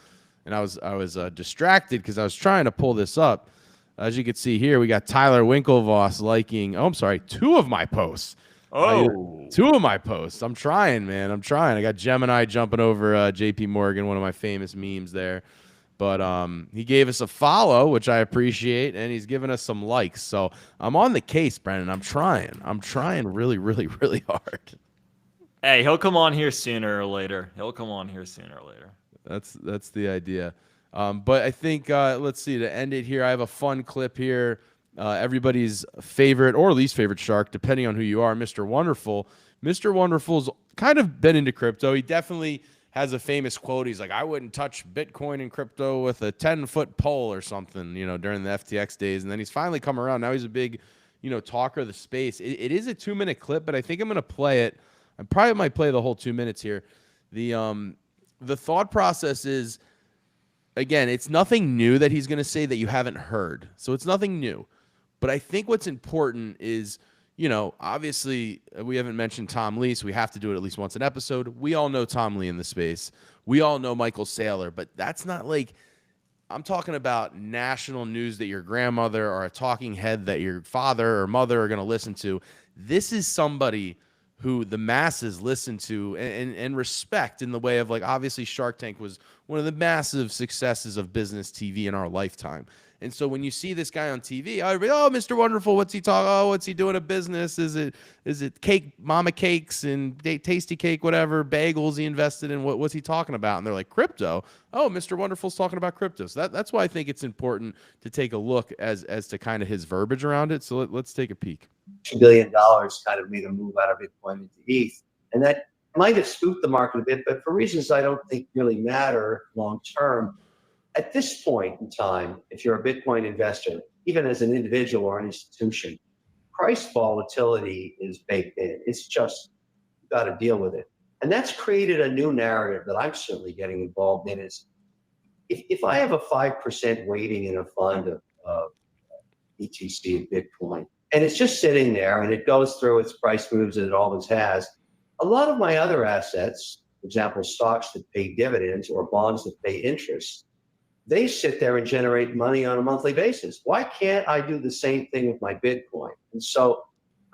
And I was distracted because I was trying to pull this up. As you can see here, we got Tyler Winklevoss liking. Oh, I'm sorry, two of my posts. Two of my posts. I'm trying, man. I'm trying. I got Gemini jumping over JP Morgan, one of my famous memes there. But he gave us a follow, which I appreciate, and he's given us some likes. So I'm on the case, Brendan. I'm trying really, really, really hard. Hey, he'll come on here sooner or later. That's the idea. But I think let's see, to end it here, I have a fun clip here. Everybody's favorite or least favorite shark, depending on who you are, Mr. Wonderful. Mr. Wonderful's kind of been into crypto. He definitely has a famous quote. He's like, I wouldn't touch Bitcoin and crypto with a 10-foot pole or something, during the FTX days. And then he's finally come around. Now he's a big, talker of the space. It is a 2-minute clip, but I think I'm going to play it. I probably might play the whole 2 minutes here. The thought process is, again, it's nothing new that he's going to say that you haven't heard. So it's nothing new. But I think what's important is, obviously we haven't mentioned Tom Lee, so we have to do it at least once an episode. We all know Tom Lee in the space. We all know Michael Saylor, but that's not like, I'm talking about national news that your grandmother or a talking head that your father or mother are going to listen to. This is somebody who the masses listen to and respect in the way of, like, obviously Shark Tank was one of the massive successes of business TV in our lifetime. And so when you see this guy on TV, everybody, oh, Mr. Wonderful, what's he talking? Oh, what's he doing a business? Is it cake, mama cakes and tasty cake, whatever, bagels he invested in? What's he talking about? And they're like, crypto. Oh, Mr. Wonderful's talking about crypto. So that's why I think it's important to take a look as to kind of his verbiage around it. So let's take a peek. $2 billion kind of made a move out of Bitcoin into ETH. And that might have spooked the market a bit, but for reasons I don't think really matter long term. At this point in time, if you're a Bitcoin investor, even as an individual or an institution, price volatility is baked in. It's just, you got to deal with it. And that's created a new narrative that I'm certainly getting involved in. Is if I have a 5% weighting in a fund of BTC and Bitcoin, and it's just sitting there and it goes through its price moves as it always has, a lot of my other assets, for example, stocks that pay dividends or bonds that pay interest, they sit there and generate money on a monthly basis. Why can't I do the same thing with my Bitcoin? And so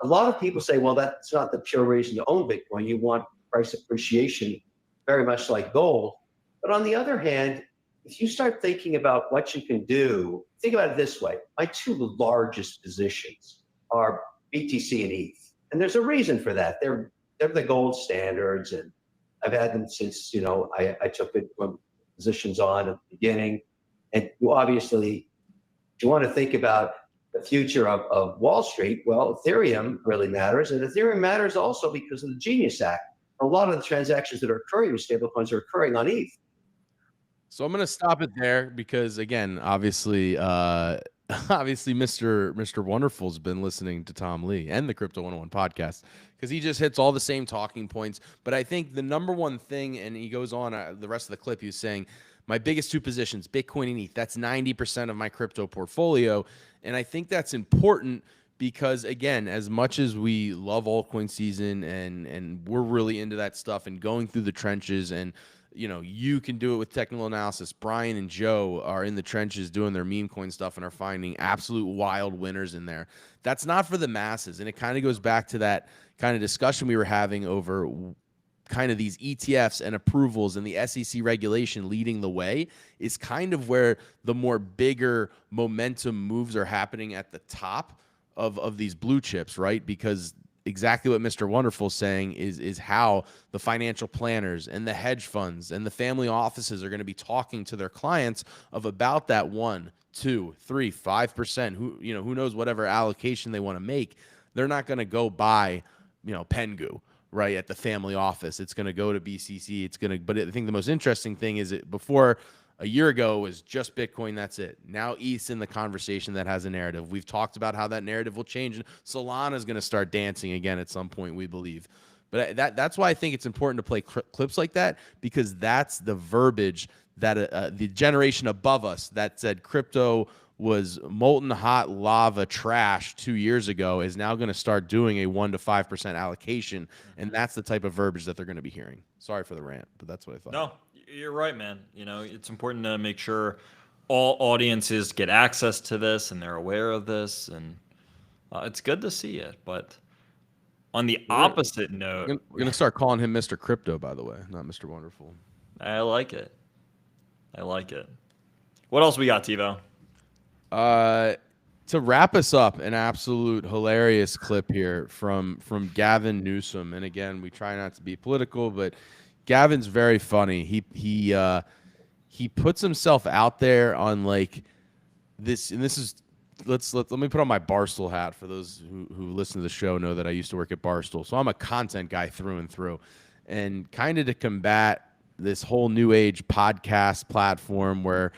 a lot of people say, well, that's not the pure reason to own Bitcoin. You want price appreciation, very much like gold. But on the other hand, if you start thinking about what you can do, think about it this way. My two largest positions are BTC and ETH. And there's a reason for that. They're the gold standards. And I've had them since, I took Bitcoin positions on at the beginning. And you obviously, if you want to think about the future of Wall Street, well, Ethereum really matters. And Ethereum matters also because of the Genius Act. A lot of the transactions that are occurring with stablecoins are occurring on ETH. So I'm going to stop it there because, again, obviously, obviously, Mr. Wonderful's been listening to Tom Lee and the Crypto 101 podcast because he just hits all the same talking points. But I think the number one thing, and he goes on the rest of the clip, he was saying, my biggest two positions, Bitcoin and ETH, that's 90% of my crypto portfolio. And I think that's important because, again, as much as we love altcoin season and we're really into that stuff and going through the trenches, and you know, you can do it with technical analysis. Brian and Joe are in the trenches doing their meme coin stuff and are finding absolute wild winners in there. That's not for the masses. And it kind of goes back to that kind of discussion we were having over kind of these ETFs and approvals and the SEC regulation leading the way is kind of where the more bigger momentum moves are happening at the top of these blue chips, right? Because exactly what Mr. Wonderful's saying is how the financial planners and the hedge funds and the family offices are going to be talking to their clients of about that 1, 2, 3, 5%. Who knows whatever allocation they want to make. They're not going to go buy, Pengu, right, at the family office. It's going to go to BCC. But I think the most interesting thing is before a year ago was just Bitcoin. That's it. Now ETH's in the conversation that has a narrative. We've talked about how that narrative will change. And Solana is going to start dancing again at some point, we believe. But that's why I think it's important to play clips like that, because that's the verbiage that the generation above us that said crypto was molten hot lava trash 2 years ago is now going to start doing a 1 to 5% allocation. And that's the type of verbiage that they're going to be hearing. Sorry for the rant, but that's what I thought. No, you're right, man. It's important to make sure all audiences get access to this and they're aware of this, and it's good to see it. But on the opposite note, we're gonna start calling him Mr. Crypto, by the way, not Mr. Wonderful. I like it. What else we got, Tevo? To wrap us up, an absolute hilarious clip here from Gavin Newsom. And again, we try not to be political, but Gavin's very funny. He puts himself out there on like this, and this is let me put on my Barstool hat. For those who listen to the show know that I used to work at Barstool, so I'm a content guy through and through. And kind of to combat this whole new age podcast platform where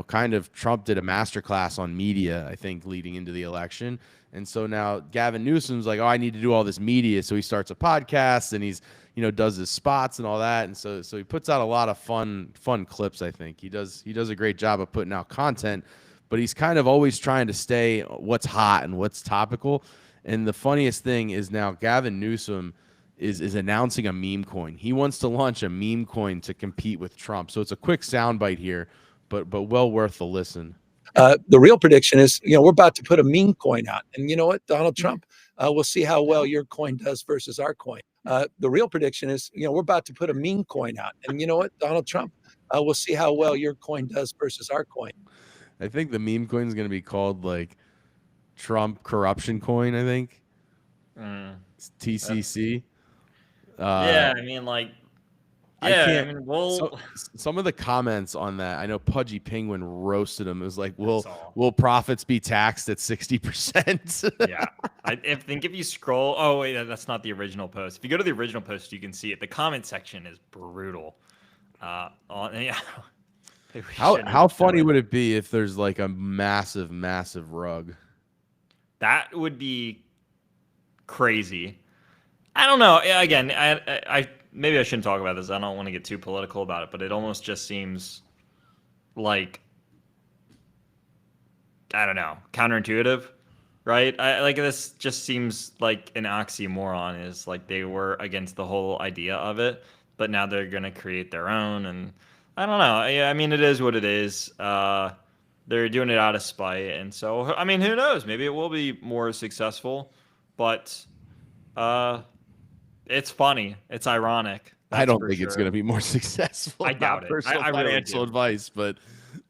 kind of Trump did a masterclass on media, I think, leading into the election. And so now Gavin Newsom's like, oh, I need to do all this media. So he starts a podcast and he's, does his spots and all that. And so he puts out a lot of fun clips, I think. He does a great job of putting out content, but he's kind of always trying to stay what's hot and what's topical. And the funniest thing is now Gavin Newsom is announcing a meme coin. He wants to launch a meme coin to compete with Trump. So it's a quick soundbite here, but well worth the listen. The real prediction is, we're about to put a meme coin out. And you know what, Donald Trump, we'll see how well your coin does versus our coin. The real prediction is, we're about to put a meme coin out. And you know what, Donald Trump, we'll see how well your coin does versus our coin. I think the meme coin is going to be called like Trump corruption coin, I think. It's TCC. Yeah, I mean, like, yeah, some of the comments on that, I know Pudgy Penguin roasted him. It was like, will profits be taxed at 60%? Yeah, I think if you scroll, oh wait, that's not the original post. If you go to the original post, you can see it. The comment section is brutal. Yeah. How funny would it be if there's like a massive rug? That would be crazy. I don't know. Again, I maybe I shouldn't talk about this. I don't want to get too political about it, but it almost just seems like, I don't know, counterintuitive, right? Like this just seems like an oxymoron. Is like they were against the whole idea of it, but now they're gonna create their own, and I don't know. I mean, it is what it is. They're doing it out of spite, and so I mean, who knows? Maybe it will be more successful, but it's funny. It's ironic. I don't think it's going to be more successful. I doubt it. Personal I really financial advice, but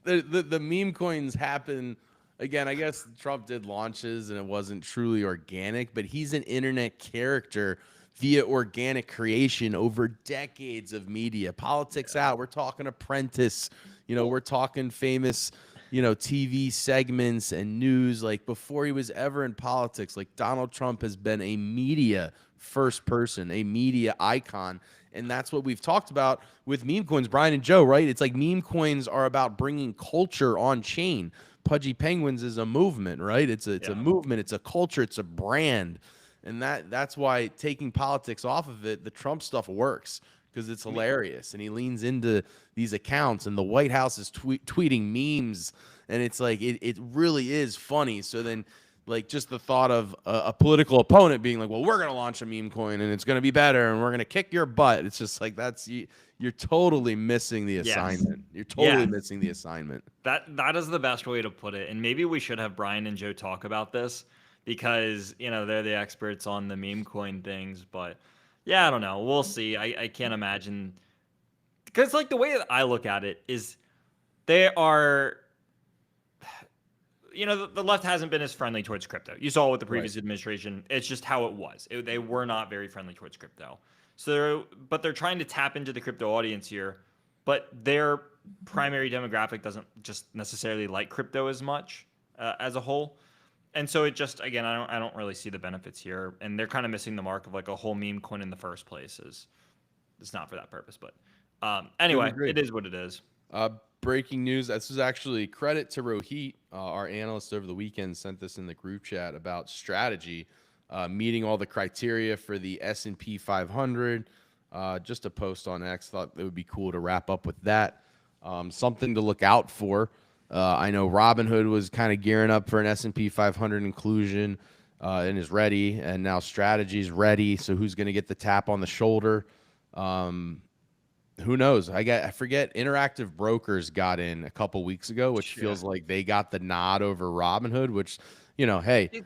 the meme coins happen. Again, I guess Trump did launches and it wasn't truly organic, but he's an internet character via organic creation over decades of media. Politics out. We're talking Apprentice. We're talking famous TV segments and news. Like before he was ever in politics, like Donald Trump has been a media first person, a media icon. And that's what we've talked about with meme coins, Brian and Joe, right? It's like meme coins are about bringing culture on chain. Pudgy Penguins is a movement, right? It's a movement, it's a culture, it's a brand. And that's why taking politics off of it, the Trump stuff works because it's hilarious. And he leans into these accounts, and the White House is tweeting memes, and it's like it really is funny. So then, like, just the thought of a political opponent being like, well, we're going to launch a meme coin and it's going to be better and we're going to kick your butt. It's just like, you're totally missing the assignment. You're totally missing the assignment. That is the best way to put it. And maybe we should have Brian and Joe talk about this because, they're the experts on the meme coin things. But yeah, I don't know. We'll see. I can't imagine. Because, like, the way that I look at it is they are, the left hasn't been as friendly towards crypto. You saw with the previous administration. It's just how it was. They were not very friendly towards crypto. So, but they're trying to tap into the crypto audience here, but their primary demographic doesn't just necessarily like crypto as much as a whole. And so it just, again, I don't really see the benefits here. And they're kind of missing the mark of like a whole meme coin in the first place. It's not for that purpose. But anyway, it is what it is. Breaking news. This is actually credit to Rohit, our analyst over the weekend, sent this in the group chat about strategy, meeting all the criteria for the S&P 500. Just a post on X. Thought it would be cool to wrap up with that. Something to look out for. I know Robinhood was kind of gearing up for an S&P 500 inclusion and is ready, and now Strategy's ready. So who's going to get the tap on the shoulder? Who knows? I forget. Interactive Brokers got in a couple weeks ago, which feels like they got the nod over Robinhood. Which, hey,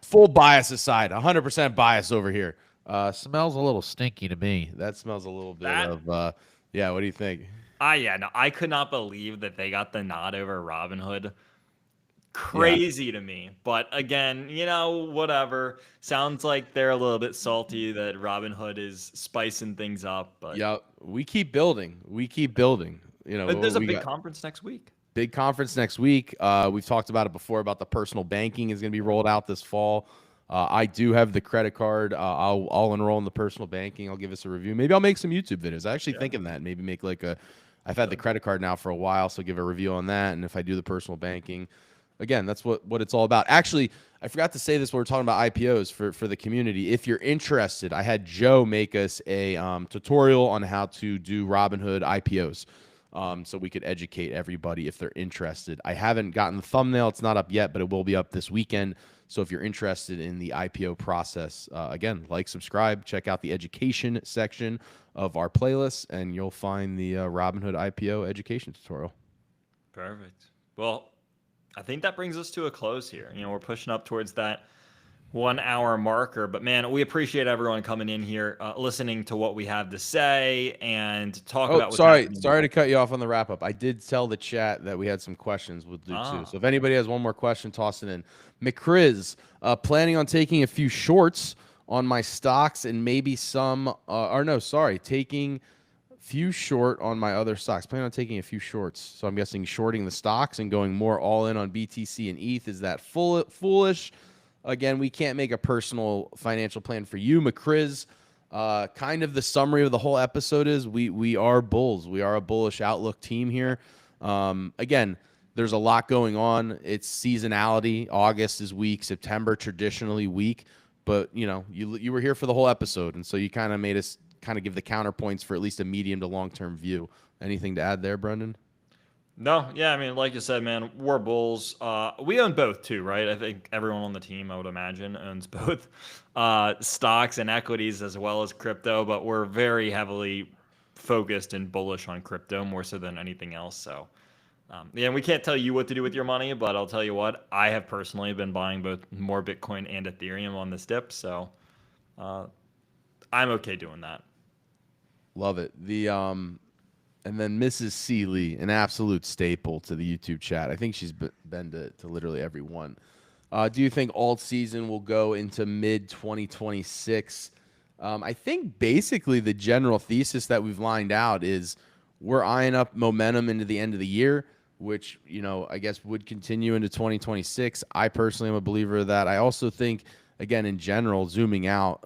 full bias aside, 100% bias over here. Smells a little stinky to me. That smells a little bit of. What do you think? I could not believe that they got the nod over Robinhood. Crazy to me. But again, whatever. Sounds like they're a little bit salty that Robinhood is spicing things up. But yeah, we keep building. But there's a big conference next week. Big conference next week. We've talked about it before about the personal banking is going to be rolled out this fall. I do have the credit card. I'll enroll in the personal banking. I'll give us a review. Maybe I'll make some YouTube videos. I actually thinking that maybe make like I've had the credit card now for a while, so give a review on that. And if I do the personal banking, again, that's what it's all about. Actually, I forgot to say this when we're talking about IPOs for the community. If you're interested, I had Joe make us a tutorial on how to do Robinhood IPOs. So we could educate everybody if they're interested. I haven't gotten the thumbnail. It's not up yet, but it will be up this weekend. So if you're interested in the IPO process, again, subscribe, check out the education section of our playlist, and you'll find the Robinhood IPO education tutorial. Perfect. Well, I think that brings us to a close here. We're pushing up towards that 1 hour marker, but man, we appreciate everyone coming in here, listening to what we have to say and talk about. Sorry to cut you off on the wrap up. I did tell the chat that we had some questions with Luke too. So if anybody has one more question, toss it in. McCriz, planning on taking a few shorts on my stocks and maybe some, taking few short on my other stocks. Planning on taking a few shorts. So I'm guessing shorting the stocks and going more all in on BTC and ETH. Is that foolish? Again, we can't make a personal financial plan for you, McCriz. Kind of the summary of the whole episode is we are bulls. We are a bullish outlook team here. Again, there's a lot going on. It's seasonality. August is weak. September traditionally weak. But you were here for the whole episode, and so you kind of made us kind of give the counterpoints for at least a medium to long-term view. Anything to add there, Brendan? No, yeah, I mean, like you said, man, we're bulls. We own both too, right? I think everyone on the team, I would imagine, owns both stocks and equities as well as crypto, but we're very heavily focused and bullish on crypto more so than anything else. So, we can't tell you what to do with your money, but I'll tell you what, I have personally been buying both more Bitcoin and Ethereum on this dip, so I'm okay doing that. Love it. And then Mrs. Seeley, an absolute staple to the YouTube chat. I think she's been to literally every one. Do you think alt season will go into mid-2026? I think basically the general thesis that we've lined out is we're eyeing up momentum into the end of the year. which, I guess would continue into 2026. I personally am a believer of that. I also think, again, in general, zooming out,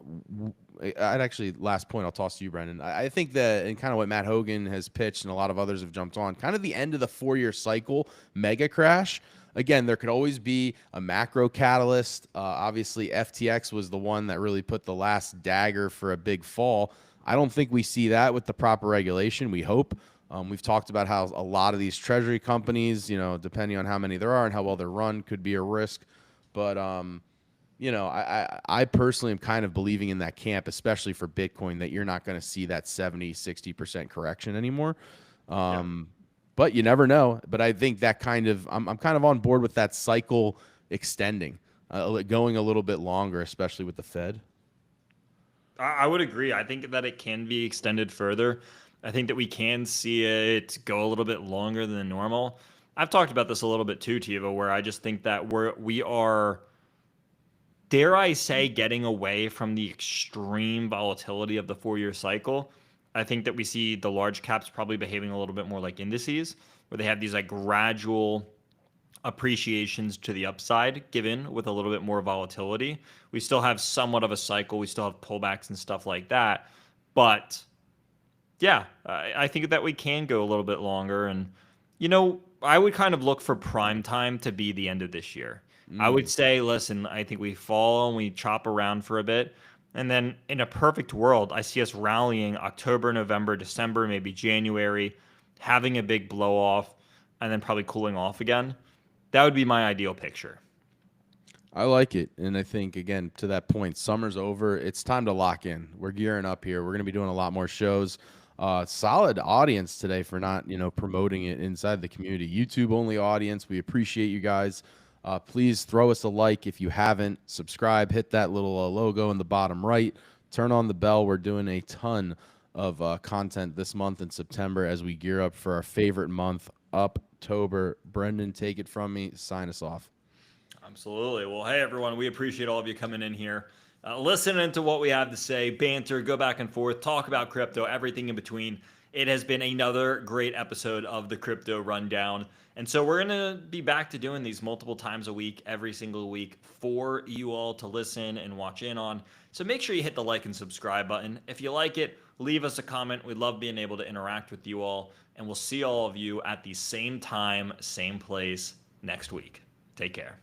I'd actually, last point I'll toss to you, Brendan. I think that, and kind of what Matt Hogan has pitched and a lot of others have jumped on, kind of the end of the 4-year cycle mega crash. Again, there could always be a macro catalyst. Obviously, FTX was the one that really put the last dagger for a big fall. I don't think we see that with the proper regulation. We hope. We've talked about how a lot of these treasury companies, depending on how many there are and how well they're run, could be a risk. But, I personally am kind of believing in that camp, especially for Bitcoin, that you're not going to see that 70, 60% correction anymore. But you never know. But I think that I'm kind of on board with that cycle extending, going a little bit longer, especially with the Fed. I would agree. I think that it can be extended further. I think that we can see it go a little bit longer than normal. I've talked about this a little bit too, Tevo, where I just think that we are, dare I say, getting away from the extreme volatility of the 4-year cycle. I think that we see the large caps probably behaving a little bit more like indices, where they have these like gradual appreciations to the upside given with a little bit more volatility. We still have somewhat of a cycle. We still have pullbacks and stuff like that. But yeah, I think that we can go a little bit longer. And, I would kind of look for prime time to be the end of this year. I would say, listen, I think we fall and we chop around for a bit. And then in a perfect world, I see us rallying October, November, December, maybe January, having a big blow off, and then probably cooling off again. That would be my ideal picture. I like it. And I think, again, to that point, summer's over. It's time to lock in. We're gearing up here. We're going to be doing a lot more shows. Solid audience today for not, promoting it inside the community. YouTube only audience. We appreciate you guys. Please throw us a like if you haven't. Subscribe. Hit that little logo in the bottom right. Turn on the bell. We're doing a ton of content this month in September as we gear up for our favorite month, October. Brendan, take it from me. Sign us off. Absolutely. Well, hey, everyone, we appreciate all of you coming in here, listening to what we have to say, banter, go back and forth, talk about crypto, everything in between. It has been another great episode of the Crypto Rundown. And so we're going to be back to doing these multiple times a week, every single week, for you all to listen and watch in on. So make sure you hit the like and subscribe button. If you like it, leave us a comment. We love being able to interact with you all. And we'll see all of you at the same time, same place next week. Take care.